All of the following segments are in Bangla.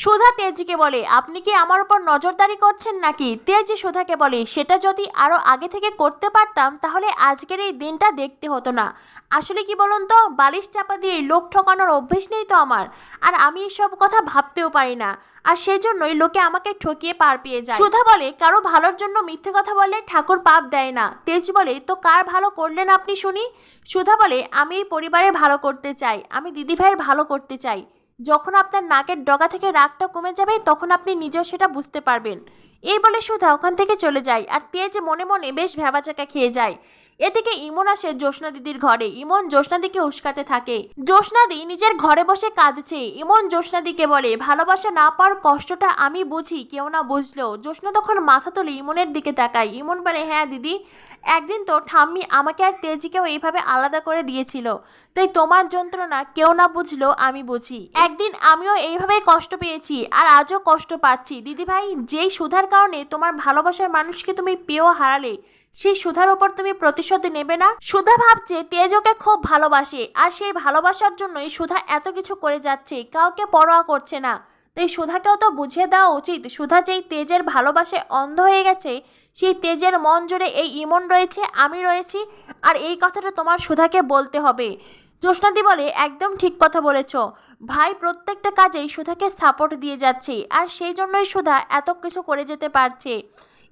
সুধা তেজকে বলে, আপনি কি আমার উপর নজরদারি করছেন নাকি? তেজ সুধাকে বলে, সেটা যদি আরো আগে থেকে করতে পারতাম তাহলে আজকের এই দিনটা দেখতে হতো না। আসলে কি বলুন তো, বালিশ চাপা দিয়ে লোক ঠকানোর অভ্যেস নেই তো আমার, আর আমি এসব কথা ভাবতেও পারি না, আর সেই জন্যই লোকে আমাকে ঠকিয়ে পার পেয়ে যায়। সুধা বলে, কারো ভালোর জন্য মিথ্যে কথা বললে ঠাকুর পাপ দেয় না। তেজ বলে, তো কার ভালো করলেন আপনি শুনি? সুধা বলে, আমি এই পরিবারের ভালো করতে চাই, আমি দিদিভাইয়ের ভালো করতে চাই। যখন আপনার নাকের ডগা থেকে রাগটা কমে যাবে তখন আপনি নিজেও সেটা বুঝতে পারবেন। এই বলে সুধা ওখান থেকে চলে যায়, আর তেজ মনে মনে বেশ ভ্যাবাচাকা খেয়ে যায়। এদিকে ইমন আসে জ্যোৎস্না দিদির ঘরে। ইমন জ্যোৎস্নাদিকে উস্কাতে থাকে। জ্যোৎস্নাদি নিজের ঘরে বসে কাঁদছে। ইমন জ্যোৎস্নাদিকে বলে, ভালোবাসা না পাওয়ার কষ্টটা আমি বুঝি, কেউ না বুঝলো। জ্যোৎস্না তখন মাথা তুলে ইমনের দিকে তাকায়। ইমন বলে, হ্যাঁ দিদি, একদিন তো ঠাম্মি আমাকে আর তেজিকেও এইভাবে আলাদা করে দিয়েছিল, তাই তোমার যন্ত্রণা কেউ না বুঝলো আমি বুঝি। একদিন আমিও এইভাবেই কষ্ট পেয়েছি, আর আজও কষ্ট পাচ্ছি। দিদিভাই, যেই সুধার কারণে তোমার ভালোবাসার মানুষকে তুমি পেয়েও হারালে, সেই সুধার ওপর তুমি প্রতিশোধ নেবে না? সুধা ভাবছে তেজ ওকে খুব ভালোবাসে, আর সেই ভালোবাসার জন্যই সুধা এত কিছু করে যাচ্ছে, কাউকে পরোয়া করছে না। তাই সুধাকেও তো বুঝিয়ে দেওয়া উচিত, সুধা যেই তেজের ভালোবাসায় অন্ধ হয়ে গেছে, সেই তেজের মন জুড়ে এই ইমন রয়েছে, আমি রয়েছি, আর এই কথাটা তোমার সুধাকে বলতে হবে। জ্যোৎস্নাদি বলে, একদম ঠিক কথা বলেছ ভাই, প্রত্যেকটা কাজেই সুধাকে সাপোর্ট দিয়ে যাচ্ছে, আর সেই জন্যই সুধা এত কিছু করে যেতে পারছে।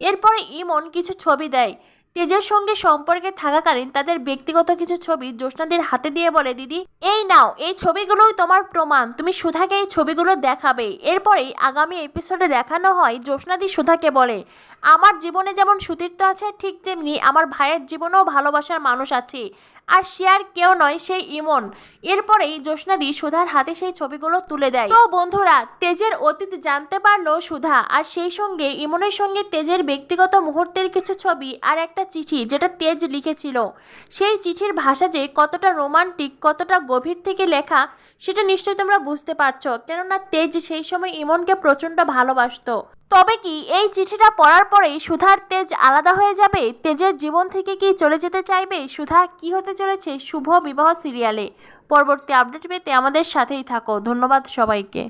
এরপরে ইমন কিছু ছবি দেয়। তেজের সঙ্গে সম্পর্কে থাকাকালীন তাদের ব্যক্তিগত কিছু ছবি জ্যোৎস্নাদির হাতে দিয়ে বলে, দিদি এই নাও, এই ছবিগুলোই তোমার প্রমাণ, তুমি সুধাকে এই ছবিগুলো দেখাবে। এরপরেই আগামী এপিসোডে দেখানো হয় জ্যোৎস্নাদি সুধাকে বলে, আমার জীবনে যেমন সুতীর্থ আছে, ঠিক তেমনি আমার ভাইয়ের জীবনেও ভালোবাসার মানুষ আছে, আর সে আর কেউ নয়, সেই ইমন। এরপরেই জ্যোৎস্নাদি সুধার হাতে সেই ছবিগুলো তুলে দেয়। তো বন্ধুরা, তেজের অতীত জানতে পারলো সুধা, আর সেই সঙ্গে ইমনের সঙ্গে তেজের ব্যক্তিগত মুহূর্তের কিছু ছবি আর একটা চিঠি যেটা তেজ লিখেছিল। সেই চিঠির ভাষা যে কতটা রোমান্টিক, কতটা গভীর থেকে লেখা, সেটা নিশ্চয়ই তোমরা বুঝতে পারছো, কেননা তেজ সেই সময় ইমনকে প্রচণ্ড ভালোবাসতো। তবে কি এই চিঠিটা পড়ার পরেই সুধার তেজ আলাদা হয়ে যাবে? তেজের জীবন থেকে কি চলে যেতে চাইবে? সুধা কি হতে চলেছে শুভ বিবাহ সিরিয়ালে? পরবর্তী আপডেট পেতে আমাদের সাথেই থাকো। ধন্যবাদ সবাইকে।